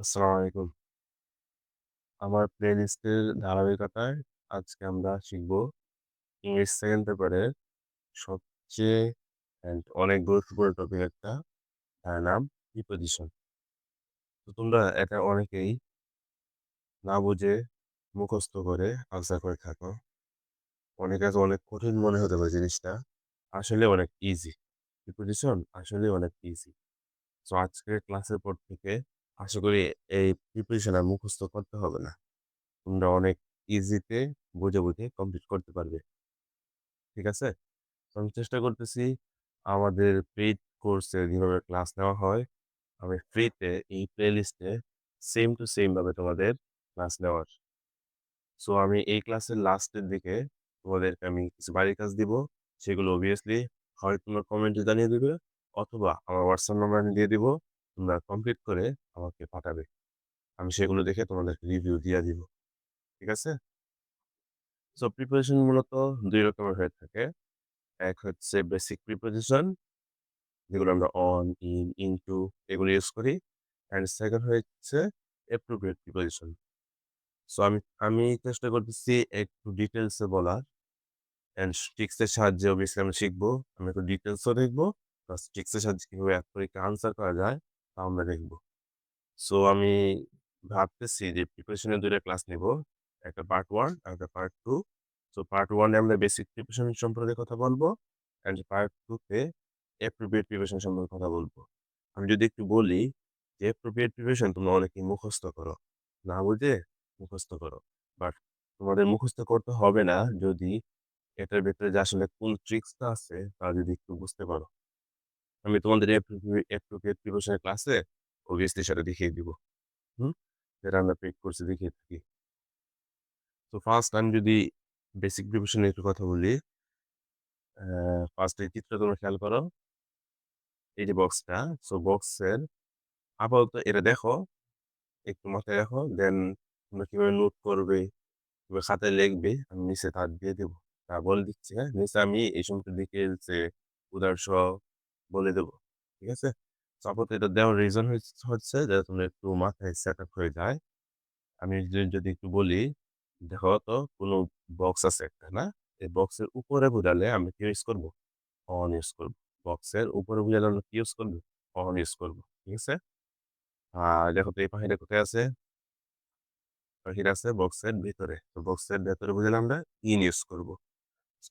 আসসালামু আলাইকুম। আমার প্লেলিস্টের ধারাবাহিকতায় আজকে আমরা শিখব ইংলিশ সেকেন্ড পেপারের সবচেয়ে অনেক গুরুত্বপূর্ণ টপিক একটা, তার নাম প্রিপোজিশন। তো তোমরা এটা অনেকেই না বুঝে মুখস্থ করে আনসার করে থাকো। অনেকের কাছে অনেক কঠিন মনে হতে পারে জিনিসটা। আসলে অনেক ইজি। প্রিপোজিশন আসলে অনেক ইজি। সো আজকের ক্লাসের পর থেকে আশা করি এই প্রিপোজিশন আর মুখস্থ করতে হবে না। তোমরা অনেক ইজিতে বুঝে, বুঝে কমপ্লিট করতে পারবে। ঠিক আছে? তো আমি চেষ্টা করতেছি আমাদের পেইড কোর্সে যেভাবে ক্লাস নেওয়া হয়, আমি ফ্রিতে এই প্লেলিস্টে সেম টু সেম ভাবে তোমাদের ক্লাস নেওয়ার। সো আমি এই ক্লাসের লাস্টের দিকে তোমাদেরকে আমি কিছু বাড়ির কাজ দিব। সেগুলো obviously হয় তোমরা কমেন্টে জানিয়ে দিবে অথবা আমার WhatsApp নাম্বার আমি দিয়ে দিব। তোমরা কমপ্লিট করে আমাকে পাঠাবে। আমি সেগুলো দেখে তোমাদেরকে রিভিউ দিয়া দিব। ঠিক আছে? সো প্রিপারেশন মূলত ২ রকমের হয়ে থাকে। এক হচ্ছে বেসিক প্রিপোজিশন, যেগুলো আমরা অন, ইন, ইনটু এগুলো ইউজ করি। অ্যান্ড সেকেন্ড হচ্ছে অ্যাপ্রোপ্রিয়েট প্রিপোজিশন। সো আমি চেষ্টা করতেছি একটু ডিটেইলস এ বলার, অ্যান্ড ট্রিক্স এর সাহায্যে অবভিয়াসলি আমরা শিখবো। আমি একটু ডিটেইলস ও দেখবো, প্লাস ট্রিক্স এর সাহায্যে কিভাবে পরীক্ষার আনসার করা যায় তা আমরা দেখবো। সো আমি ভাবতেছি যে প্রিপারেশন এর ২ টা ক্লাস নিবো। একটা পার্ট 1 আর একটা পার্ট 2। সো পার্ট 1 এ আমরা বেসিক প্রিপারেশন সম্পর্কে কথা বলবো। অ্যান্ড পার্ট 2 তে অ্যাপ্রোপ্রিয়েট প্রিপারেশন সম্পর্কে কথা বলবো। আমি যদি একটু বলি যে অ্যাপ্রোপ্রিয়েট প্রিপারেশন তোমরা অনেকেই মুখস্থ করো। না বুঝে মুখস্থ করো। বাট তোমাদের মুখস্থ করতে হবে না যদি এটার ভেতরে যে আসলে কোন ট্রিক্সটা আছে তা যদি একটু বুঝতে পারো। আমি তোমাদের অ্যাপ্রোপ্রিয়েট প্রিপারেশন এর ক্লাসে obviously সেটা দেখিয়ে দিব। হুম? যেটা আমরা পেইড কোর্সে দেখিয়ে থাকি। তো ফার্স্ট আমি যদি বেসিক প্রিপারেশন নিয়ে একটু কথা বলি। ফার্স্ট এই চিত্রটা তোমরা খেয়াল করো। এই যে বক্সটা, সো বক্সের আপাতত এটা দেখো, একটু মাথায় রাখো। দেন তোমরা কিভাবে নোট করবে, কিভাবে খাতায় লিখবে আমি নিচে তার দিয়ে দেব। তা বলে দিচ্ছি, হ্যাঁ? নিচে আমি এই সমস্ত ডিটেইলস উদাহরণসহ বলে দেব। ঠিক আছে? সো আপাতত এটা দেওয়ার রিজন হচ্ছে যাতে তোমরা একটু মাথায় সেট আপ হয়ে যায়। আমি যদি একটু বলি, দেখো তো কোনো বক্স আছে একটা, না? এই বক্সের উপরে বোঝালে আমরা কি ইউজ করব? অন ইউজ করব। বক্সের উপরে বোঝালে আমরা কি ইউজ করব? অন ইউজ করব। ঠিক আছে? আর দেখো তো এই পাখিটা কোথায় আছে? পাখিটা আছে বক্সের ভিতরে। তো বক্সের ভেতরে বোঝালে আমরা ইন ইউজ করব।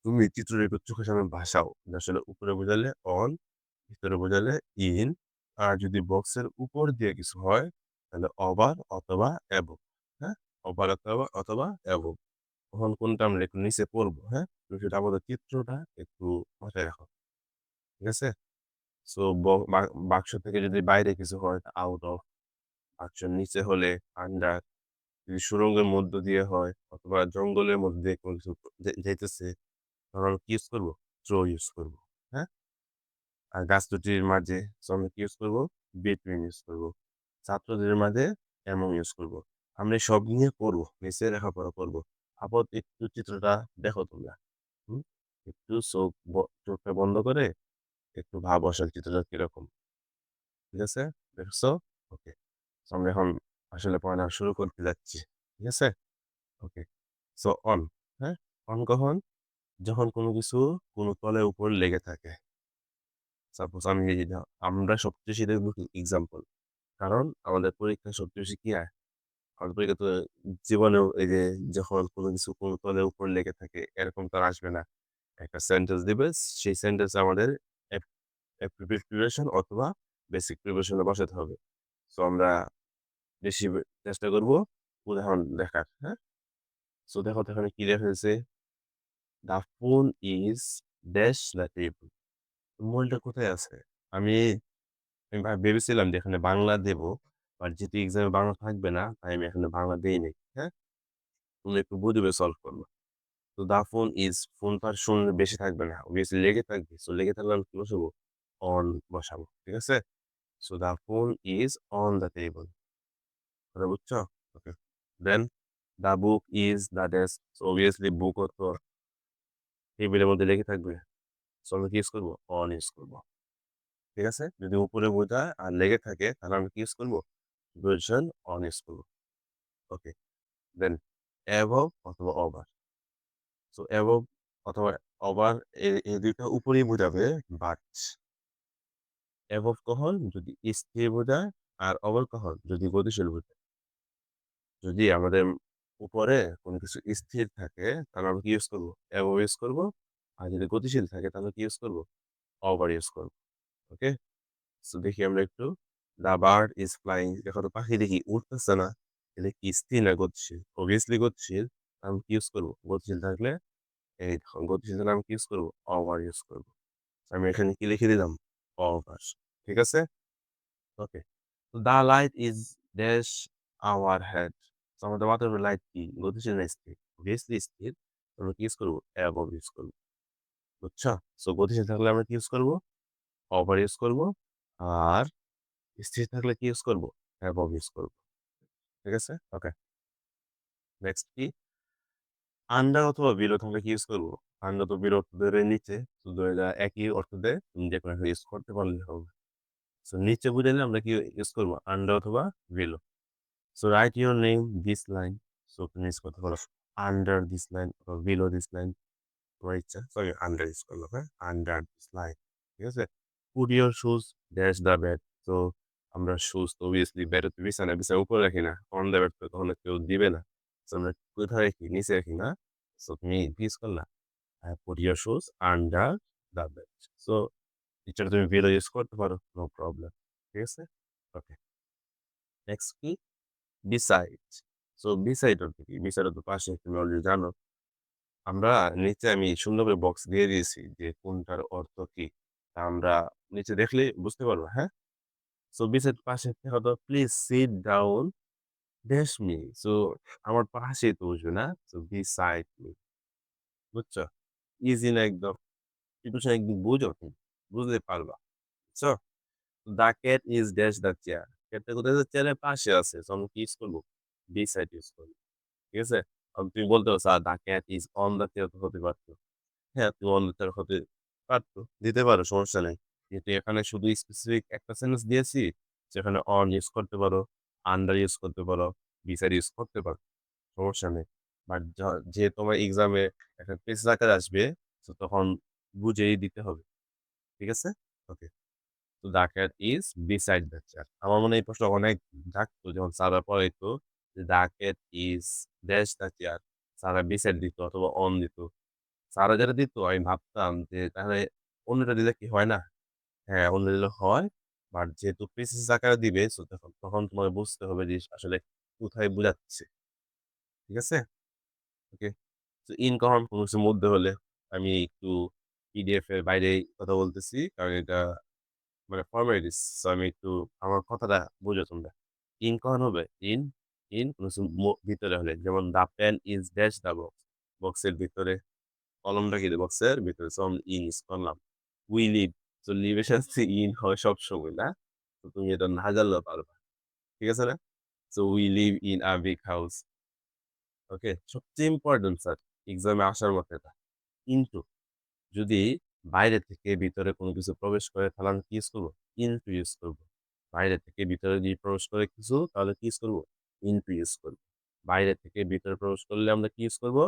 তুমি চিত্রটা একটু চোখের সামনে ভাসাও। যে আসলে উপরে বোঝালে অন, ভিতরে বোঝালে ইন। আর যদি বক্সের উপর দিয়ে কিছু হয় তাহলে ওভার অথবা অ্যাবভ। হ্যাঁ? ওভার অথবা অ্যাবভ। তখন কোনটা আমরা একটু নিচে পড়বো, হ্যাঁ? তুমি সেটা আমাদের চিত্রটা একটু মাথায় রাখো। ঠিক আছে? সো বাক্স থেকে যদি বাইরে কিছু হয় আউট অফ, বাক্সের নিচে হলে আন্ডার, যদি সুড়ঙ্গের মধ্য দিয়ে হয় অথবা জঙ্গলের মধ্যে দিয়ে কোনো কিছু যাইতেছে, তখন আমরা কি ইউজ করবো? থ্রো ইউজ করবো। হ্যাঁ? আর গাছ দুটির মাঝে সো আমরা কি ইউজ করবো? বিটুইন ইউজ করবো। ছাত্রদের মাঝে এমন ইউজ করবো। আমরা সব নিয়ে পড়বো, নিচে লেখাপড়া করবো। আপাতত একটু চিত্রটা দেখো তোমরা। হুম? একটু চোখটা বন্ধ করে একটু ভাবো আসলে চিত্রটা কিরকম। ঠিক আছে? দেখছো? ওকে। সো আমরা এখন আসলে পড়ালেখা শুরু করতে যাচ্ছি। ঠিক আছে? ওকে। সো অন, হ্যাঁ? অন কখন? যখন কোনো কিছু কোনো তলের উপর লেগে থাকে। সাপোজ আমি এই যে আমরা সবচেয়ে বেশি দেখবো কি এক্সাম্পল। কারণ আমাদের পরীক্ষায় সবচেয়ে বেশি কি হয়? আমাদের পরীক্ষা তো জীবনেও এই যে যখন কোনো কিছু কোনো তলের উপর লেগে থাকে এরকম তো আর আসবে না। একটা সেন্টেন্স দিবে, সেই সেন্টেন্সে আমাদের প্রিপারেশন অথবা বেসিক প্রিপারেশন এ বসাতে হবে। সো আমরা বেশি চেষ্টা করব উদাহরণ দেখার, হ্যাঁ? সো দেখো তো এখানে কি লেখা হয়েছে? The phone is dash the table. মূলটা কোথায় আছে? আমি আমি ভেবেছিলাম যে এখানে বাংলা দেব। বাট যেহেতু এক্সামে বাংলা থাকবে না, তাই আমি এখানে বাংলা দেইনি। হ্যাঁ? তুমি একটু বুঝে সলভ করবা। তো দা ফোন ইজ, ফোন তো আর শূন্য বেশি থাকবে না। obviously লেগে থাকবে। সো লেগে থাকলে আমি কি বসাবো? অন বসাবো। ঠিক আছে? So the phone is on the table. কথা বুঝছো? Okay. Then the book is the desk. So obviously বুকও তো টেবিলের মধ্যে লেগে থাকবে। সো আমি কি ইউজ করবো? অন ইউজ করবো। ঠিক আছে? যদি উপরে বোঝায় আর লেগে থাকে তাহলে আমি কি ইউজ করবো? প্রিপোজিশন অন ইউজ করব। ওকে। দেন অ্যাবভ অথবা ওভার। সো অ্যাবভ অথবা ওভার এই ২ টা উপরেই বোঝাবে বাট। অ্যাবভ কখন? যদি স্থির বোঝায়, আর ওভার কখন? যদি গতিশীল বোঝায়। যদি আমাদের উপরে কোনো কিছু স্থির থাকে তাহলে আমরা কি ইউজ করব? অ্যাবভ ইউজ করব। আর যদি গতিশীল থাকে তাহলে কি ইউজ করব? ওভার ইউজ করব। ওকে? সো দেখি আমরা একটু দ্য বার্ড ইজ ফ্লাইং। দেখো তো পাখি দেখি উড়তেছে না। এটা কি স্থির না গতিশীল? অবভিয়াসলি গতিশীল। আমি কি ইউজ করব? গতিশীল থাকলে এই দেখো গতিশীল থাকলে আমি কি ইউজ করব? ওভার ইউজ করব। আমি এখানে কি লিখে দিলাম? ওভার। ঠিক আছে? Okay. The light is dash our head. So আমাদের মাথার উপরে লাইট কি? গতিশীল না স্থির? অবভিয়াসলি স্থির। আমরা কি ইউজ করব? অ্যাবভ ইউজ করব। বুঝছো? সো গতিশীল থাকলে আমরা কি ইউজ করব? ওভার ইউজ করব। আর স্থির থাকলে কি ইউজ করব? অ্যাবভ ইউজ করব। ঠিক আছে? ওকে। নেক্সট কি? আন্ডার অথবা বিলো থাকলে কি ইউজ করব? আন্ডার তো বিলো অর্থ দেয় নিচে। তো এটা একই অর্থ দেয়। তুমি যেকোনো একটা ইউজ করতে পারলে হবে। সো নিচে বুঝাইলে আমরা কি ইউজ করব? আন্ডার অথবা below. So right your name this line. So তুমি ইউজ করতে পারো আন্ডার দিস লাইন অথবা বিলো দিস লাইন। তোমার ইচ্ছা। সরি আন্ডার ইউজ করলো, হ্যাঁ? Under this line. ঠিক আছে? Put your shoes that's the bed. তো আমরা শুজ তো অবভিয়াসলি বেডে তো বিছানায় বিছানার উপরে রাখি না। অন দ্য বেড তো কখনো কেউ দিবে না। সো আমরা কোথায় রাখি? নিচে রাখি না? সো তুমি ইউজ করলা put your shoes under the bed. So এছাড়া তুমি বেডও ইউজ করতে পারো। No problem. ঠিক আছে? ওকে। নেক্সট কি? বিসাইড। সো বিসাইড অর্থ কি? বিসাইড অর্থ পাশে তুমি অলরেডি জানো। আমরা নিচে আমি সুন্দর করে বক্স দিয়ে দিয়েছি যে কোনটার অর্থ কি। তা আমরা নিচে দেখলেই বুঝতে পারবো, হ্যাঁ? সো বিসাইড পাশে হয়তো please sit down dash me. So আমার পাশেই তো বসবে না? So beside me. বুঝছো? ইজি না একদম? প্রিপারেশন একদম বুঝো তুমি। বুঝলে পারবা। বুঝছো? The cat is dash the chair. ক্যাটটা কোথায় আছে? চেয়ারের পাশে আছে। সো আমি কি ইউজ করবো? বিসাইড ইউজ করবো। ঠিক আছে? তুমি বলতে পারছো the cat is on the chair তো হতে পারত। হ্যাঁ, তুমি অন্য তার হতে পারত। দিতে পারো, সমস্যা নেই। কিন্তু এখানে শুধু স্পেসিফিক একটা সেন্টেন্স দিয়েছি, যেখানে অন ইউজ করতে পারো, আন্ডার ইউজ করতে পারো, বিসাইড ইউজ করতে পারো। সমস্যা নেই। বাট যে তোমার এক্সামে একটা পেজ আকারে আসবে, তো তখন বুঝেই দিতে হবে। ঠিক আছে? ওকে। তো the cat is beside the chair. আমার মনে হয় এই প্রশ্ন অনেক ডাকতো যখন স্যাররা পড়াইতো যে the cat is dash the chair. স্যাররা বিসাইড দিত অথবা অন দিত। স্যাররা যেটা দিত আমি ভাবতাম যে তাহলে অন্যটা দিলে কি হয় না? হ্যাঁ, অন্য দিলে হয়। বাট যেহেতু প্রিসিস আকারে দিবে সো তখন তোমাকে বুঝতে হবে যে আসলে কোথায় বুঝাচ্ছে। ঠিক আছে? ওকে। তো ইন কখন কোনো কিছুর মধ্যে হলে আমি একটু পিডিএফ এর বাইরেই কথা বলতেছি। কারণ এটা মানে ফর্মালিটিস। সো আমি একটু আমার কথাটা বুঝো তোমরা। ইন কখন হবে? ইন কোনো কিছু ভিতরে হলে। যেমন the pen is dash the box. বক্সের ভিতরে। কলমটা কি বক্সের ভিতরে। সো আমি ইন ইউজ করলাম। We live. তো লিভ এর সাথে ইন হয় সবসময় না? তো তুমি এটা না জানলেও পারবা। ঠিক আছে না? So we live in a big house. Okay? সবচেয়ে ইম্পোর্টেন্ট স্যার এক্সামে আসার মতো এটা। কিন্তু যদি বাইরে থেকে ভিতরে কোনো কিছু প্রবেশ করে তাহলে আমি কি ইউজ করবো? ইনটু ইউজ করবো। বাইরে থেকে ভিতরে যদি প্রবেশ করে কিছু তাহলে কি ইউজ করবো? ইনটু ইউজ করবো। বাইরে থেকে ভিতরে প্রবেশ করলে আমরা কি ইউজ করবো?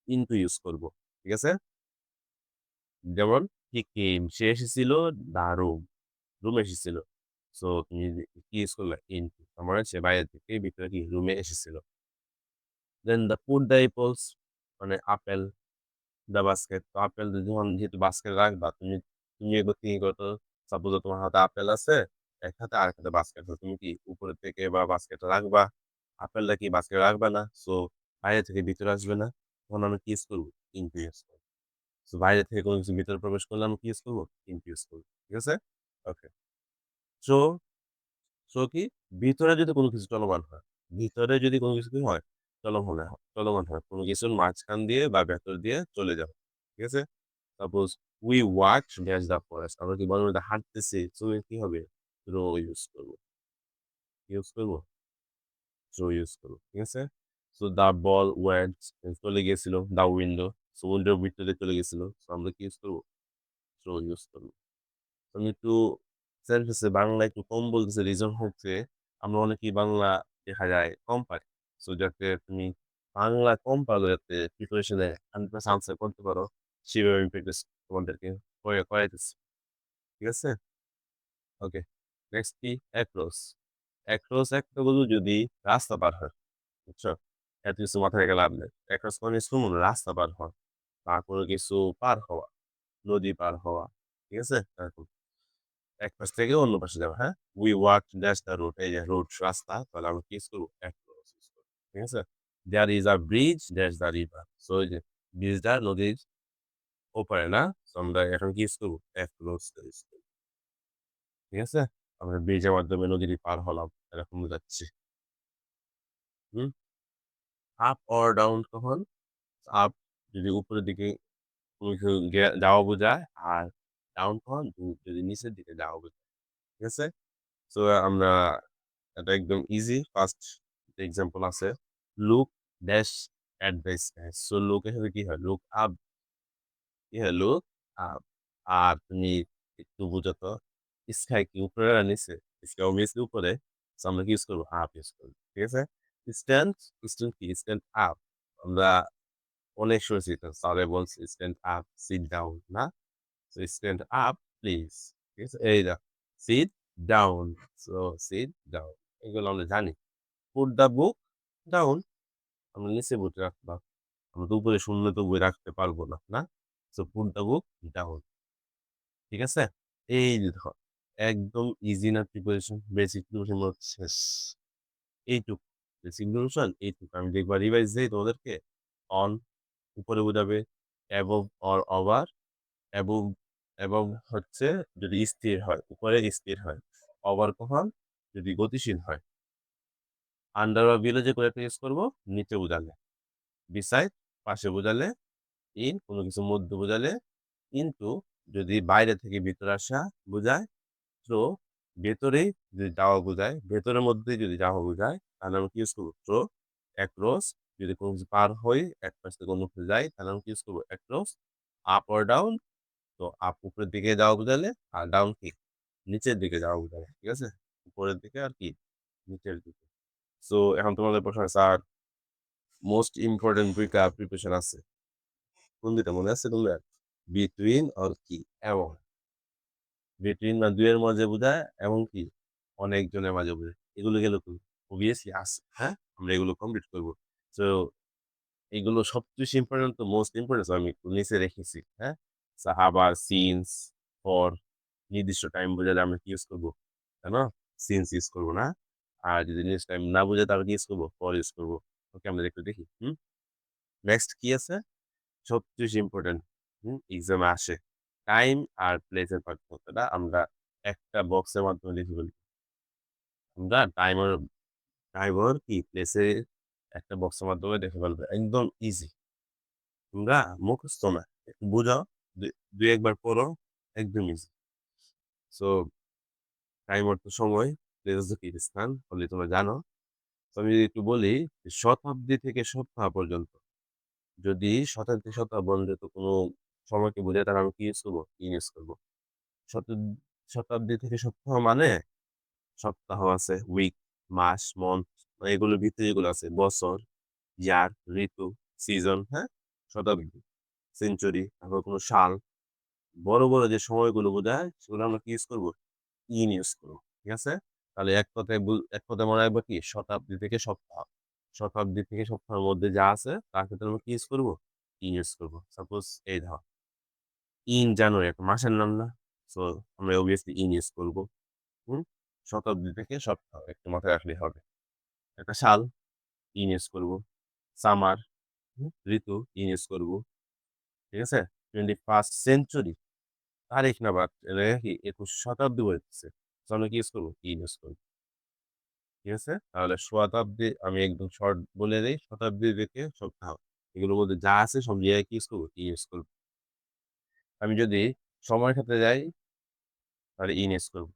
ইনটু ইউজ করবো। ঠিক আছে? যেমন হি কেম সে এসেছিল দ্য রুম। রুমে এসেছিল। সো তুমি কি ইউজ করলে? ইনটু। তার মানে সে বাইরে থেকে ভিতরে কি রুমে এসেছিল। দেন দ্য পুট দ্য অ্যাপলস মানে আপেল দ্য বাস্কেট। তো আপেল যখন যেহেতু বাস্কেটে রাখবা তুমি তুমি এগুলো কি করতো? সাপোজ তোমার হাতে আপেল আছে, এক হাতে আরেক হাতে বাস্কেট। তো তুমি কি উপরের থেকে বা বাস্কেটে রাখবা? আপেলটা কি বাস্কেটে রাখবা না? সো বাইরে থেকে ভিতরে আসবে না? তখন আমি কি ইউজ করবো? ইনটু ইউজ করবো। সো বাইরে থেকে কোনো কিছু ভিতরে প্রবেশ করলে আমি কি ইউজ করবো? ইনটু ইউজ করবো। ঠিক আছে? ওকে। সো কি? ভিতরে যদি কোনো কিছু চলমান হয়, ভিতরে যদি কোনো কিছু কি হয়? চলমান হয়। কোনো কিছুর মাঝখান দিয়ে বা ভেতর দিয়ে চলে যাওয়া। ঠিক আছে? Suppose we walk dash the forest. আমরা কি বনের মধ্যে হাঁটতেছি, সো কি হবে? রো ইউজ করবো। ইউজ করবো? রো ইউজ করবো। ঠিক আছে? সো দ্য বল ওয়েন্ট চলে গিয়েছিল দ্য উইন্ডো। সো উইন্ডোর ভিতরে চলে গেছিল। সো আমরা কি ইউজ করবো? রো ইউজ করবো। আমি একটু সেন্টেন্সে বাংলা একটু কম বলতেছি রিজন হচ্ছে আমরা অনেকেই বাংলা দেখা যায় কম পারি। সো যাতে তুমি বাংলা কম পারো যাতে প্রিপারেশনে 100% আনসার করতে পারো, সেভাবে আমি প্র্যাকটিস তোমাদেরকে করাইতেছি। ঠিক আছে? ওকে। নেক্সট কি? অ্যাক্রস। অ্যাক্রস একটা গরু যদি রাস্তা পার হয়, বুঝছো? এত কিছু মাথায় রেখে লাভ নেই। অ্যাক্রস মানে শুনুন রাস্তা পার হওয়া বা কোনো কিছু পার হওয়া, নদী পার হওয়া। ঠিক আছে? এরকম। এক পাশ থেকে অন্য পাশে যাওয়া, হ্যাঁ? We walked dash the road, এই যে রোড রাস্তা, তাহলে আমরা কি ইউজ করবো? অ্যাক্রস ইউজ করবো। ঠিক আছে? There is a bridge, dash the river. So এই যে ব্রিজটা নদীর ওপারে না? সো আমরা এখন কি ইউজ করবো? অ্যাক্রস ইউজ করবো। ঠিক আছে? আমরা ব্রিজের মাধ্যমে নদীটি পার হলাম। এরকম বোঝাচ্ছি। হুম? আপ অর ডাউন কখন? আপ যদি উপরের দিকে কোনো কিছু যাওয়া বোঝায়, আর ডাউন কখন? যদি নিচের দিকে যাওয়া বোঝায়। ঠিক আছে? সো আমরা এটা একদম ইজি। ফার্স্ট এক্সাম্পল আছে। Look dash at the sky. So look এর সাথে কি হয়? লুক আপ, কি হয়? Look up. আর তুমি একটু বুঝো তো, স্কাই কি উপরে না নিচে? স্কাই অবভিয়াসলি উপরে। সো আমরা কি ইউজ করবো? আপ ইউজ করবো। ঠিক আছে? স্ট্যান্ড, স্ট্যান্ড কি? Stand up. আমরা অনেক শুনেছি তো, স্যারে বলছে স্ট্যান্ড আপ, সিট ডাউন, না? So stand up please. ঠিক আছে? এই দেখো, sit down. So sit down, এগুলো আমরা জানি। পুট দ্য বুক ডাউন, আমরা নিচে বই রাখলাম। আমরা তো উপরে শূন্য তো বই রাখতে পারবো না, না? So put the book down. ঠিক আছে? এই যে দেখো, একদম ইজি না প্রিপারেশন? বেসিক প্রিপারেশন শেষ। এইটুকু বেসিক প্রিপারেশন, এইটুকু। আমি দেখবা রিভাইজ দিই তোমাদেরকে। অন উপরে বোঝাবে, above or over. Above, above হচ্ছে যদি স্থির হয়, উপরে স্থির হয়। ওভার কখন? যদি গতিশীল হয়। আন্ডার বা বিলো যে করে ইউজ করবো, নিচে বোঝালে। বিসাইড পাশে বোঝালে। ইন কোনো কিছু মধ্যে বোঝালে। কিন্তু যদি বাইরে থেকে ভিতরে আসা বোঝায়। তো ভেতরেই যদি যাওয়া বোঝায়, ভেতরের মধ্যে যদি যাওয়া বোঝায়, তাহলে আমরা কি ইউজ করবো? থ্রো। অ্যাক্রস যদি কোনো কিছু পার হই, এক পাশ থেকে অন্য পাশে যাই, তাহলে আমরা কি ইউজ করবো? অ্যাক্রস। আপ অর ডাউন, তো আপ উপরের দিকে যাওয়া বোঝালে, আর ডাউন কি? নিচের দিকে যাওয়া বোঝালে। ঠিক আছে? উপরের দিকে আর কি? নিচের দিকে। সো এখন তোমাদের প্রশ্ন আছে, আর মোস্ট ইম্পর্টেন্ট দুইটা প্রিপারেশন আছে। কোন দুইটা মনে আছে তোমাদের? বিটুইন অর কি? এবং। বিটুইন বা দুইয়ের মাঝে বোঝায়, এবং কি? অনেকজনের মাঝে বোঝায়। এগুলো গেল তো অবভিয়াসলি আছে, হ্যাঁ? আমরা এগুলো কমপ্লিট করবো। সো এগুলো সবচেয়ে ইম্পর্টেন্ট, তো মোস্ট ইম্পর্টেন্ট আমি একটু নিচে রেখেছি, হ্যাঁ? আবার সিন্স, ফর, নির্দিষ্ট টাইম বোঝালে আমরা কি ইউজ করবো? তাই না? সিন্স ইউজ করবো, না? আর যদি নির্দিষ্ট টাইম না বোঝায় তাহলে কি ইউজ করবো? ফর ইউজ করবো। ওকে, আমরা একটু দেখি। নেক্সট কি আছে? সবচেয়ে ইম্পর্টেন্ট, এক্সামে আসে। টাইম আর প্লেসের পার্থক্যটা আমরা একটা বক্সের মাধ্যমে লিখে ফেলি। আমরা টাইমার, টাইমার কি প্লেসে একটা বক্সের মাধ্যমে দেখে ফেলবে, একদম ইজি। তোমরা মুখস্থ না, একটু বুঝাও, দুই একবার পড়ো, একদম ইজি। সো টাইম অর্থ সময়, প্লেস হচ্ছে কি স্থান, বলে তোমরা জানো। তো আমি যদি একটু বলি, শতাব্দী থেকে সপ্তাহ পর্যন্ত, যদি শতাব্দী সপ্তাহ পর্যন্ত কোনো সময়কে বোঝায়, তাহলে আমি কি ইউজ করবো? ইউজ করবো। শতাব্দী থেকে সপ্তাহ মানে সপ্তাহ আছে, উইক, মাস, মন্থ, এগুলোর ভিতরে যেগুলো আছে, বছর, ইয়ার, ঋতু, সিজন, হ্যাঁ? শতাব্দী, সেঞ্চুরি, তারপর কোনো সাল, বড় বড় যে সময়গুলো বোঝায়, সেগুলো আমরা কি ইউজ করবো? ইউজ করবো। ঠিক আছে? তাহলে এক কথায় মনে রাখবো কি? শতাব্দী থেকে সপ্তাহ। শতাব্দী থেকে সপ্তাহের মধ্যে যা আছে, তার ক্ষেত্রে আমরা কি ইউজ করবো? ইউজ করবো। সাপোজ এই ধর, ইন জানুয়ারি একটা মাসের নাম না? সো আমরা অবভিয়াসলি ইউজ করবো। হুম? শতাব্দী থেকে সপ্তাহ একটু মাথায় রাখলেই হবে। একটা সাল, ইউজ করবো। সামার, ঋতু, ইউজ করবো। ঠিক আছে? 21st সেঞ্চুরি, তারিখ না, বাট এটা কি 21 শতাব্দী বলতেছে। তো আমরা কি ইউজ করবো? ইউজ করবো। ঠিক আছে? তাহলে শতাব্দী আমি একদম শর্ট বলে দিই, শতাব্দী থেকে সপ্তাহ, এগুলোর মধ্যে যা আছে সব জায়গায় কি ইউজ করবো? ইউজ করবো। আমি যদি সময়ের ক্ষেত্রে যাই, তাহলে ইউজ করবো।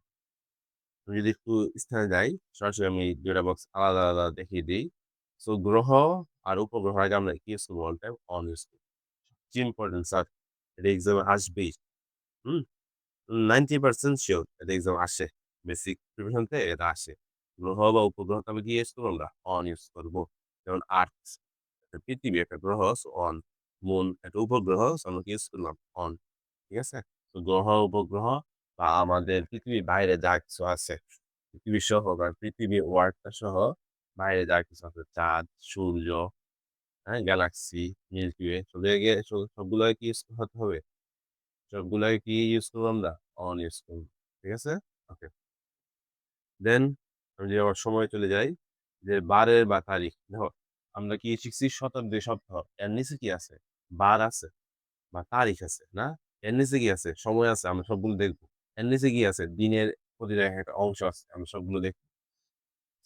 আমি যদি একটু স্থানে যাই, সরাসরি আমি দুইটা বক্স আলাদা আলাদা দেখিয়ে দিই। সো গ্রহ আর উপগ্রহ আগে আমরা কি ইউজ করবো? অল টাইম অন ইউজ করবো। ইম্পর্টেন্ট স্যার, এটা এক্সামে আসবেই। হুম 90% শিওর এটা এক্সাম আসে, বেসিক প্রিপারেশনতে এটা আসে। গ্রহ বা উপগ্রহকে আমি কি ইউজ করবো আমরা? অন ইউজ করবো। যেমন আর্থ একটা পৃথিবী একটা গ্রহ অন, মুন একটা উপগ্রহ আমরা কি ইউজ করলাম? অন। ঠিক আছে? তো গ্রহ, উপগ্রহ বা আমাদের পৃথিবীর বাইরে যা কিছু আছে, পৃথিবী সহ বা পৃথিবী ওয়ার্ল্ডটা সহ বাইরে যা কিছু আছে চাঁদ, সূর্য, হ্যাঁ? গ্যালাক্সি, মিল্কি ওয়ে সবগুলোকে কি ইউজ হতে হবে? সবগুলাই কি ইউজ করবো আমরা? অন ইউজ করবো। ঠিক আছে? ওকে। দেন আমি যদি আবার সময় চলে যাই যে বারের বা তারিখ। দেখো আমরা কি শিখছি শতাব্দী সপ্তাহ। এর নিচে কি আছে? বার আছে বা তারিখ আছে, না? এর নিচে কি আছে? সময় আছে, আমরা সবগুলো দেখব। এর নিচে কি আছে? দিনের প্রতিটা একটা অংশ আছে, আমরা সবগুলো দেখব।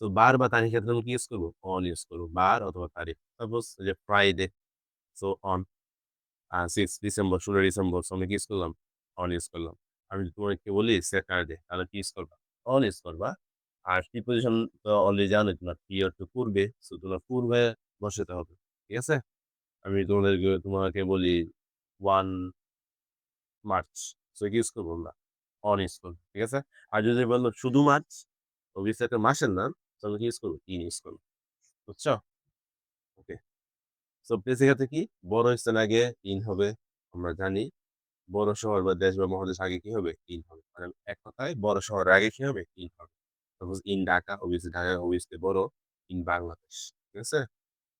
তো বার বা তারিখের জন্য কি ইউজ করবো? অন ইউজ করবো। বার অথবা তারিখ। সাপোজ যে Friday, so on. 6 December, 16 December. So আমি কি ইউজ করলাম? অন ইউজ করলাম। আমি যদি তোমাকে বলি স্যাটারডে, তাহলে কি ইউজ করবা? অন ইউজ করবা। আর প্রিপোজিশন তো অলরেডি জানোই তোমার পিরিয়ড টু পূর্বে। সো তোমার পূর্বে বসাতে হবে। ঠিক আছে? আমি তোমাকে বলি 1 মার্চ। সো কি ইউজ করবো আমরা? অন ইউজ করবো। ঠিক আছে? আর যদি বললো শুধু মার্চ, অবভিয়াসলি একটা মাসের নাম। সো আমি কি ইউজ করবো? ইন ইউজ করবো। বুঝছো? ওকে। সো বেসিক্যালি কি? বড় স্থান আগে ইন হবে। আমরা জানি। বড় শহর বা দেশ বা মহাদেশ আগে কি হবে? ইন হবে। মানে এক কথায় বড় শহরের আগে কি হবে? ইন হবে। Suppose in Dhaka, obviously Dhaka obviously বড়। ইন বাংলাদেশ। ঠিক আছে?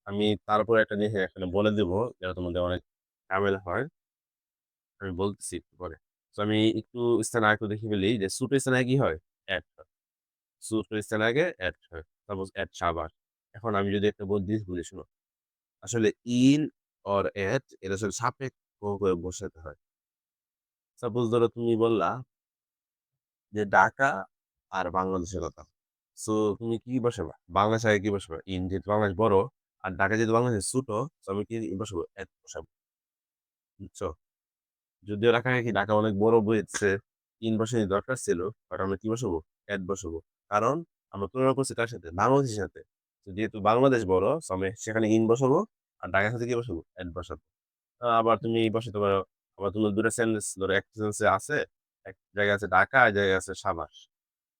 আমি তারপর একটা জিনিস এখানে বলে দিব, যেটা তোমাদের অনেক ঝামেলা হয়। আমি বলতেছি একটু পরে। তো আমি একটু স্থান আরেকটু দেখে ফেলি যে ছোট স্থান আগে কি হয়? এড হয়। ছোট স্থান আগে এড হয়। Suppose at Savar. এখন আমি যদি একটা জিনিস বলি শোনো। আসলে ইন অর এট এটা আসলে সাপেক্ষ করে বসাতে হয়। সাপোজ ধরো তুমি বললা যে ঢাকা আর বাংলাদেশের কথা। সো তুমি কি বসাবা? বাংলাদেশ আগে কি বসাবা? ইন, যেহেতু বাংলাদেশ বড় আর ঢাকা যেহেতু বাংলাদেশ ছোট, তো আমি কি বসাবো? এট বসাবো। বুঝছো? যদিও ঢাকা অনেক বড় বইছে, ইন বসানোর দরকার ছিল, বাট আমরা কি বসাবো? এট বসাবো। কারণ আমরা তুলনা করছি কার সাথে? বাংলাদেশের সাথে। তো যেহেতু বাংলাদেশ বড়, সো আমি সেখানে ইন বসাবো আর ঢাকার সাথে কি বসাবো? এট বসাবো। আবার তুমি বসাতে পারো। আবার তুমি দুটো সেন্টেন্স ধরো, একটা সেন্টেন্সে আছে এক জায়গায় আছে ঢাকা, এক জায়গায় আছে সাভার।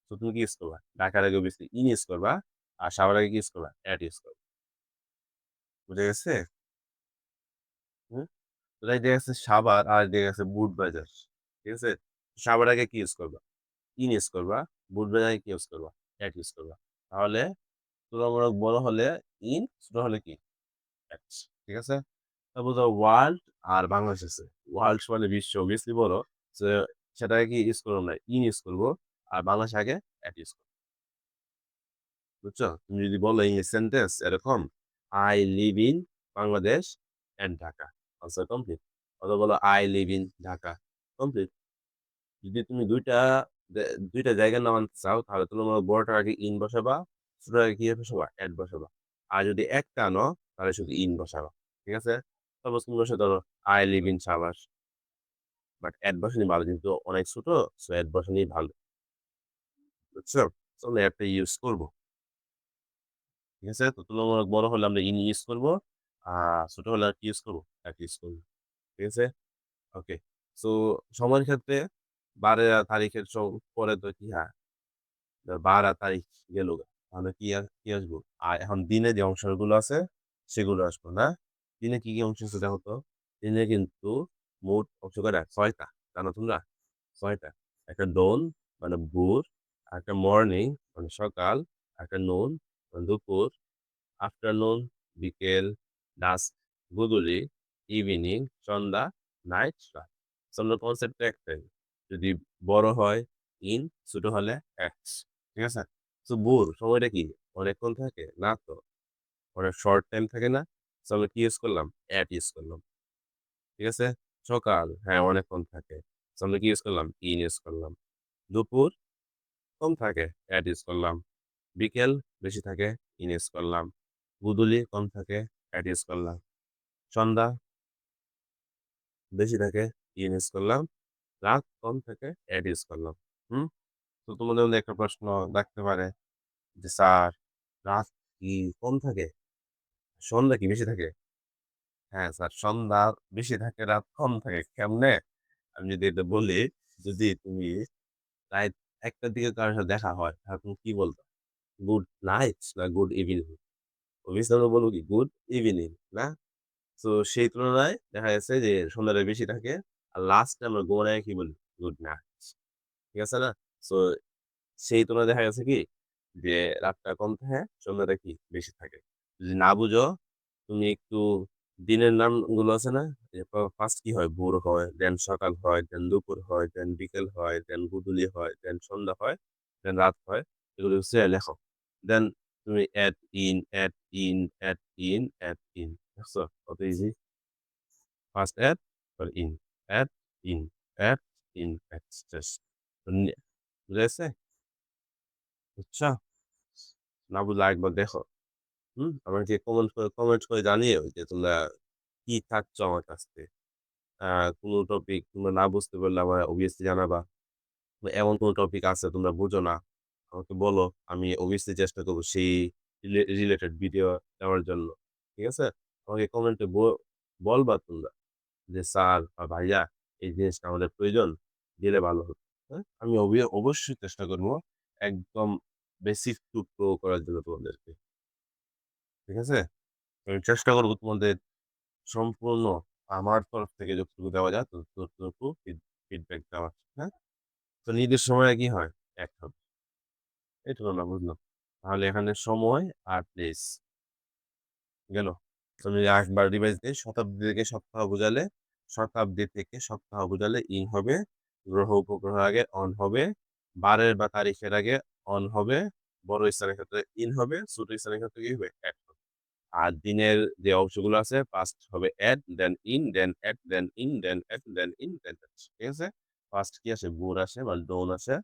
তো তুমি কি ইউজ করবা? ঢাকার আগে অবভিয়াসলি ইন ইউজ করবা আর সাভার আগে কি ইউজ করবা? এট ইউজ করবা। বুঝে গেছে? হুম? তো তাই দেখা যাচ্ছে সাভার আর দেখা যাচ্ছে বুট বাজার। ঠিক আছে? সাভার আগে কি ইউজ করবা? ইন ইউজ করবা। বুট বাজার আগে কি ইউজ করবা? এট ইউজ করবা। তাহলে তুলনামূলক বড় হলে ইন, ছোট হলে কি? এট। ঠিক আছে? তারপর ধরো ওয়ার্ল্ড আর বাংলাদেশ আছে। ওয়ার্ল্ড মানে বিশ্ব, অবভিয়াসলি বড়। সো সেটাকে কি ইউজ করবো না? ইন ইউজ করবো। আর বাংলাদেশ আগে এট ইউজ করবো। বুঝছো? তুমি যদি বলো ইংলিশ সেন্টেন্স এরকম, I live in Bangladesh and Dhaka, answer complete. অথবা বলো I live in Dhaka, complete. যদি তুমি দুইটা জায়গার নাম আনতে চাও, তাহলে তুলনামূলক বড়টার আগে ইন বসাবা, ছোটটার আগে কি বসাবা? এড বসাবা। আর যদি একটা আনো, তাহলে শুধু ইন বসাবা। ঠিক আছে? সাপোজ তুমি বসে ধরো I live in Savar, but এড বসানি ভালো, কিন্তু অনেক ছোট, সো এড বসানি ভালো। বুঝছো? চলো অ্যাডটা ইউজ করবো। ঠিক আছে? তো তুলনামূলক বড় হলে আমরা ইন ইউজ করবো। ছোট হলে আর কি ইউজ করবো? এট ইউজ করবো। ঠিক আছে? ওকে। সো সময়ের ক্ষেত্রে বারের আর তারিখের পরে তো কি হয়? বার আর তারিখ গেল গা। তাহলে কি আসবো? আর এখন দিনে যে অংশগুলো আছে সেগুলো আসবো, না? দিনে কি কি অংশ আছে দেখো তো? দিনে কিন্তু মোট অংশ কয়টা? 6টা। জানো তোমরা? 6টা। একটা ডোন মানে ভোর, একটা মর্নিং মানে সকাল, একটা নুন মানে দুপুর, আফটারনুন বিকেল, ডাস্ক গোধূলি, ইভিনিং সন্ধ্যা, নাইট রাত। সন্ধ্যার কনসেপ্ট একটাই। যদি বড় হয় ইন, ছোট হলে এক্স। ঠিক আছে? তো ভোর সময়টা কি অনেকক্ষণ থাকে? না তো, অনেক শর্ট টাইম থাকে না? তো আমরা কি ইউজ করলাম? এট ইউজ করলাম। ঠিক আছে? সকাল, হ্যাঁ অনেকক্ষণ থাকে। তো আমরা কি ইউজ করলাম? ইন ইউজ করলাম। দুপুর কম থাকে, এট ইউজ করলাম। বিকেল বেশি থাকে, ইন ইউজ করলাম। গোধূলি কম থাকে, এট ইউজ করলাম। সন্ধ্যা বেশি থাকে, ইন ইউজ করলাম। রাত কম থাকে, এট ইউজ করলাম। হুম? তো তোমাদের মধ্যে একটা প্রশ্ন থাকতে পারে যে স্যার, রাত কি কম থাকে? সন্ধ্যা কি বেশি থাকে? হ্যাঁ স্যার, সন্ধ্যা বেশি থাকে, রাত কম থাকে। কেমনে? আমি যদি এটা বলি, যদি তুমি রাত 1টার দিকে কারোর সাথে দেখা হয়, তাহলে তুমি কি বলবে? গুড নাইট না গুড ইভিনিং? অবভিয়াসলি আমরা বলব কি গুড ইভিনিং, না? সো সেই তুলনায় দেখা যাচ্ছে যে সন্ধ্যাটা বেশি থাকে। আর লাস্টে আমরা ঘুমানোর আগে কি বলি? Good night. ঠিক আছে না? সো সেই তুলনায় দেখা গেছে কি যে রাতটা কম থাকে, সন্ধ্যাটা কি বেশি থাকে। যদি না বুঝো তুমি একটু দিনের নামগুলো আছে না? যে ফার্স্ট কি হয়? ভোর হয়, দেন সকাল হয়, দেন দুপুর হয়, দেন বিকেল হয়, দেন গোধূলি হয়, দেন সন্ধ্যা হয়, দেন রাত হয়। এগুলো হচ্ছে লেখো। দেন তুমি at in, at in, at in, at in. দেখছো? কত ইজি? ফার্স্ট এড, পরে in, at, in, at, in, at শেষ। বুঝা গেছে? বুঝছো? না বুঝলে আরেকবার দেখো। হুম? আমাকে কমেন্ট করে জানিও যে তোমরা কি চাচ্ছ আমার কাছ থেকে। আ কোন টপিক তোমরা না বুঝতে পারলে আমায় obviously জানাবা। বা এমন কোন টপিক আছে তোমরা বুঝো না, আমাকে বলো। আমি obviously চেষ্টা করব সেই রিলেটেড ভিডিও দেওয়ার জন্য। ঠিক আছে? আমাকে কমেন্টে বলবা তোমরা যে, "স্যার বা ভাইয়া এই জিনিসটা আমাদের প্রয়োজন, দিলে ভালো হতো।" হ্যাঁ? আমি অবশ্যই চেষ্টা করব একদম বেসিক টু প্রো করার জন্য তোমাদেরকে। ঠিক আছে? আমি চেষ্টা করব তোমাদের সম্পূর্ণ আমার তরফ থেকে যতটুকু দেওয়া যায় ততটুকু ফিডব্যাক দেওয়ার। হ্যাঁ? তো নির্দিষ্ট সময়ে কি হয়? এক হবে। এটুকু আমরা বুঝলাম। তাহলে এখানে সময় আর প্লেস গেল। তুমি আরেকবার রিভাইজ দেই। শতাব্দী থেকে সপ্তাহ বোঝালে ইং হবে। গ্রহ উপগ্রহ আগে অন হবে। বারের বা তারিখের আগে অন হবে। বড় স্থানের ক্ষেত্রে ইন হবে। ছোট স্থানের ক্ষেত্রে কি হবে? এট হবে। আর দিনের যে অংশগুলো আছে ফার্স্ট হবে at, then in, then at, then in, then at, then in, then at. ঠিক আছে? ফার্স্ট কি আসে? ভোর আসে মানে ডন আসে।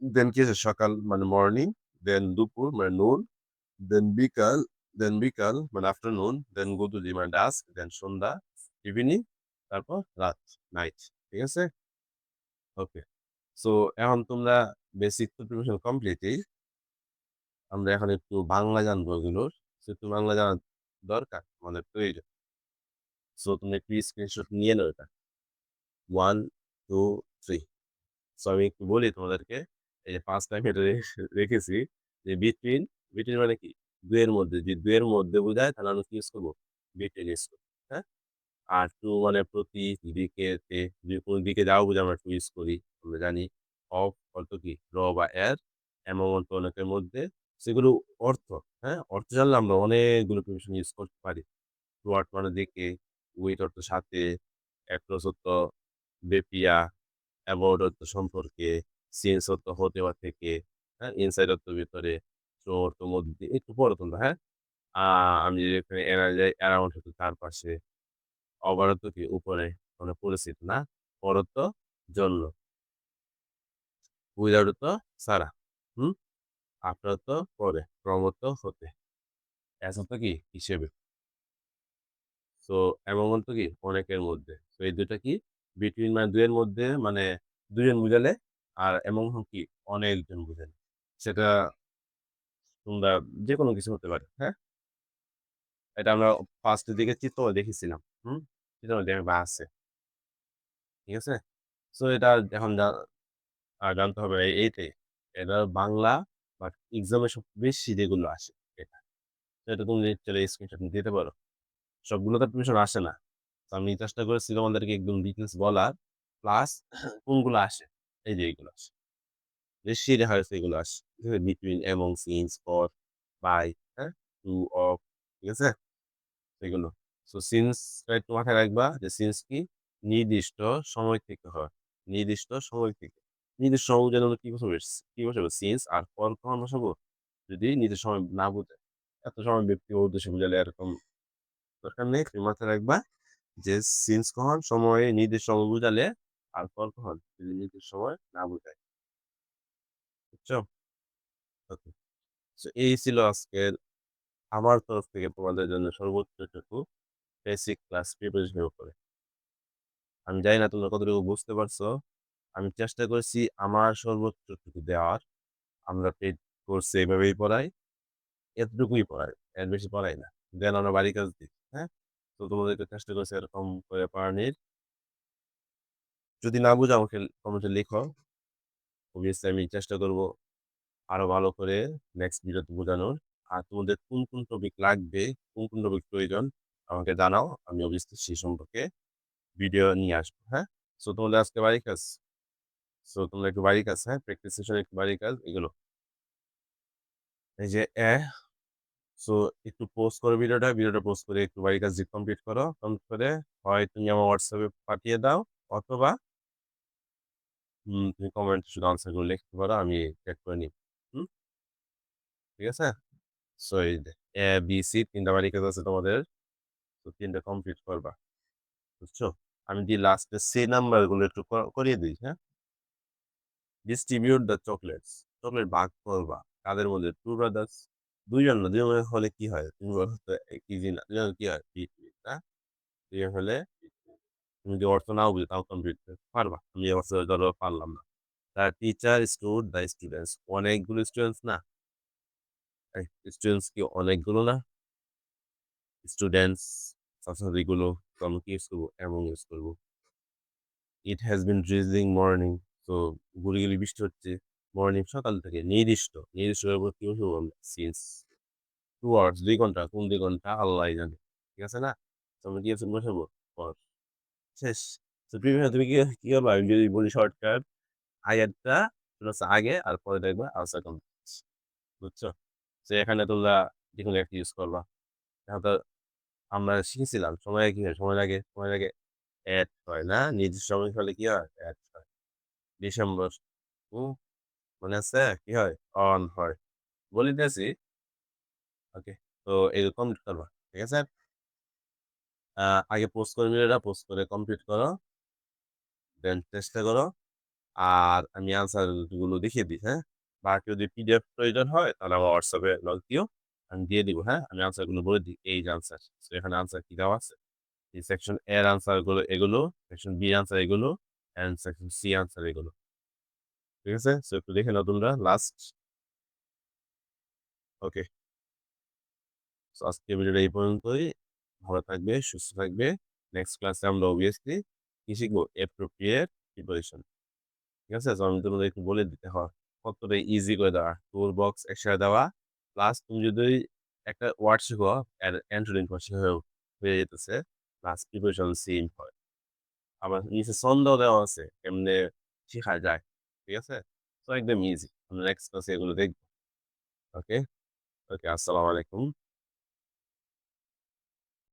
দেন কি আসে? সকাল মানে মর্নিং, দেন দুপুর মানে নুন, দেন বিকাল মানে আফটারনুন, দেন গোধূলি মানে ডাস্ক, দেন সন্ধ্যা ইভিনিং, তারপর রাত নাইট। ঠিক আছে? ওকে। সো এখন তোমরা বেসিক তো প্রিপারেশন কমপ্লিটই। আমরা এখন একটু বাংলা জানবো এগুলোর। সো একটু বাংলা জানা দরকার, আমাদের প্রয়োজন। সো তুমি একটু স্ক্রিনশট নিয়ে নাও এটা। 1, 2, 3। সো আমি একটু বলি তোমাদেরকে। এই যে 5 টা আমি এটা রেখেছি যে বিটুইন মানে কি? ২ এর মধ্যে। যদি ২ এর মধ্যে বোঝায় তাহলে আমরা কি ইউজ করব? বিটুইন ইউজ করব। হ্যাঁ? আর টু মানে প্রতি, দিকে, তে, যদি কোন দিকে যাও বোঝায় আমরা টু ইউজ করি। আমরা জানি। অফ অর্থ কি? বা এর। এমন অর্থ অনেকের মধ্যে। সেগুলো অর্থ, হ্যাঁ? অর্থ জানলে আমরা অনেকগুলো প্রিপোজিশন ইউজ করতে পারি। টুয়ার্ড মানে দিকে, উইথ অর্থ সাথে, অ্যাক্রস অর্থ বেপিয়া, অ্যাবাউট অর্থ সম্পর্কে, সিন্স অর্থ হতে বা থেকে, হ্যাঁ? ইনসাইড অর্থ ভিতরে, থ্রু অর্থ মধ্যে, একটু পরে তোমরা, হ্যাঁ? আমি যদি এখানে অ্যারাউন্ড অর্থ চারপাশে, ওভার অর্থ কি? উপরে, মানে পরিচিত, না? পর অর্থ জন্য, উইদাউট অর্থ ছাড়া, হুম? আফটার অর্থ পরে, ফ্রম অর্থ হতে, অ্যাজ অর্থ কি? হিসেবে। সো এমন অর্থ কি? অনেকের মধ্যে। তো এই ২ টা কি? বিটুইন মানে ২ এর মধ্যে মানে ২ জন বুঝালে, আর এমন কি? অনেকজন বুঝালে। সেটা তোমরা যেকোনো কিছু হতে পারে, হ্যাঁ? এটা আমরা ফার্স্ট এর দিকে চিত্র দেখেছিলাম। হুম? চিত্র দেখে বা আছে। ঠিক আছে? সো এটা এখন জানতে হবে এইটাই। এটা বাংলা বা এক্সামে সব বেশি যেগুলো আসে এটা। তো এটা তুমি চাইলে স্ক্রিনশট দিতে পারো। সবগুলো তো টিউশন আসে না। তো আমি চেষ্টা করেছি তোমাদেরকে একদম ডিটেইলস বলার। প্লাস কোনগুলো আসে? এই যে এইগুলো আসে। বেশি দেখা যাচ্ছে এগুলো আসে। ঠিক আছে? Between, among, since, for, by, হ্যাঁ? টু, অফ, ঠিক আছে? এগুলো। সো সিন্স টা একটু মাথায় রাখবা যে সিন্স কি? নির্দিষ্ট সময় থেকে হয়। নির্দিষ্ট সময় থেকে। নির্দিষ্ট সময় বুঝালে আমরা কি বসাবো? সিন্স। আর ফর কখন বসাবো? যদি নির্দিষ্ট সময় না বোঝায়। এত সময় ব্যক্তি ও উদ্দেশ্যে বুঝালে এরকম দরকার নেই। তুমি মাথায় রাখবা যে সিন্স কখন? সময়ে নির্দিষ্ট সময় বুঝালে, আর ফর কখন? যদি নির্দিষ্ট সময় না বুঝায়। বুঝছো? ওকে। সো এই ছিল আজকের আমার তরফ থেকে তোমাদের জন্য সর্বোচ্চটুকু বেসিক ক্লাস প্রিপারেশন এর উপরে। আমি জানি না তোমরা কতটুকু বুঝতে পারছো। আমি চেষ্টা করেছি আমার সর্বোচ্চটুকু দেওয়ার। আমরা পেইড কোর্সে এভাবেই পড়াই। এতটুকুই পড়াই। এর বেশি পড়াই না। দেন আমরা বাড়ির কাজ দিই। হ্যাঁ? তো তোমাদেরকে চেষ্টা করেছি এরকম করে পড়ানির। যদি না বুঝো আমাকে কমেন্টে লিখো। অবভিয়াসলি আমি চেষ্টা করব আরো ভালো করে নেক্সট ভিডিওতে বোঝানোর। আর তোমাদের কোন, কোন টপিক লাগবে, কোন, কোন টপিক প্রয়োজন আমাকে জানাও। আমি অবশ্যই সেই সম্পর্কে ভিডিও নিয়ে আসবো, হ্যাঁ? সো তোমাদের আজকে বাড়ির কাজ। সো তোমরা একটু বাড়ির কাজ, হ্যাঁ? প্র্যাকটিস সেশনে একটু বাড়ির কাজ এগুলো। এই যে সো একটু পোস্ট করো ভিডিওটা পোস্ট করে একটু বাড়ির কাজ কমপ্লিট করো। কমপ্লিট করে হয় তুমি আমার WhatsApp এ পাঠিয়ে দাও অথবা তুমি কমেন্টে শুধু আনসার গুলো লিখতে পারো। আমি চেক করে নিব। হুম? ঠিক আছে? সো এই যে A, B, C ৩ টা বাড়ির কাজ আছে তোমাদের। তো ৩ টা কমপ্লিট করবা। বুঝছো? আমি দি লাস্টে সি নাম্বার গুলো একটু করিয়ে দিই, হ্যাঁ? Distribute the chocolates. চকলেট ভাগ করবা। কাদের মধ্যে? 2 ব্রাদার্স। ২ জন না, ২ জন হলে কি হয়? তুমি বলো তো ইজি না। ২ জন কি হয়? না? ২ জন হলে তুমি যদি অর্থ নাও বুঝো তাও কমপ্লিট পারবা। আমি অর্থ ধরো পারলাম না। তার টিচার স্টুড দ্য স্টুডেন্টস। অনেকগুলো স্টুডেন্টস না? স্টুডেন্টস কি অনেকগুলো না? স্টুডেন্টস ছাত্রছাত্রীগুলো। তো আমি কি ইউজ করবো? এমন ইউজ করবো। It has been drizzling morning. তো গুড়ি গুড়ি বৃষ্টি হচ্ছে মর্নিং সকাল থেকে। নির্দিষ্ট নির্দিষ্ট কি বলবো আমরা? সিন্স 2 আওয়ার্স 2 ঘন্টা। কোন 2 ঘন্টা আল্লাহ জানে। ঠিক আছে না? তো আমরা কি বসাবো? পর শেষ। তো প্রিভিয়াস তুমি কি করবা? আমি যদি বলি শর্টকাট, আগেরটা প্লাস আগে আর পরে দেখবা আনসার কম। বুঝছো? তো এখানে তোমরা যেকোনো একটা ইউজ করবা। এখন তো আমরা শিখেছিলাম সময় কি হয়? সময় লাগে এড হয় না? নির্দিষ্ট সময় হলে কি হয়? এড হয়। ডিসেম্বর। হুম? মনে আছে? কি হয়? অন হয়। বলে দিয়েছি। ওকে। তো এরকম করবা। ঠিক আছে? আগে পোস্ট করে ভিডিওটা পোস্ট করে কমপ্লিট করো। দেন চেষ্টা করো। আর আমি আনসার গুলো দেখিয়ে দিই, হ্যাঁ? বা কেউ যদি পিডিএফ প্রয়োজন হয় তাহলে আমার হোয়াটসঅ্যাপে নক দিও। আমি দিয়ে দিব, হ্যাঁ? আমি আনসার গুলো বলে দিই। এই যে আনসার। সো এখানে আনসার কি দেওয়া আছে? এই সেকশন এ এর আনসার গুলো এগুলো, সেকশন বি আনসার এগুলো, এন্ড সেকশন সি আনসার এগুলো। ঠিক আছে? সো একটু দেখে নাও তোমরা লাস্ট। ওকে। সো আজকের ভিডিওটা এই পর্যন্তই। ভালো থাকবে, সুস্থ থাকবে। নেক্সট ক্লাসে আমরা অবভিয়াসলি কি শিখবো? Appropriate preparation. ঠিক আছে? তো আমি তোমাদের একটু বলে দিতে হয় কতটা ইজি করে দেওয়া। টুল বক্স একসাথে দেওয়া প্লাস তুমি যদি একটা ওয়ার্ড শিখো অ্যান্টোনিম হয়ে যেতেছে প্লাস প্রিপারেশন সেম হয়। আবার নিচে ছন্দও দেওয়া আছে কেমনে শেখা যায়। ঠিক আছে? তো একদম ইজি। আমরা নেক্সট ক্লাসে এগুলো দেখবো। ওকে? ওকে, আসসালামু আলাইকুম।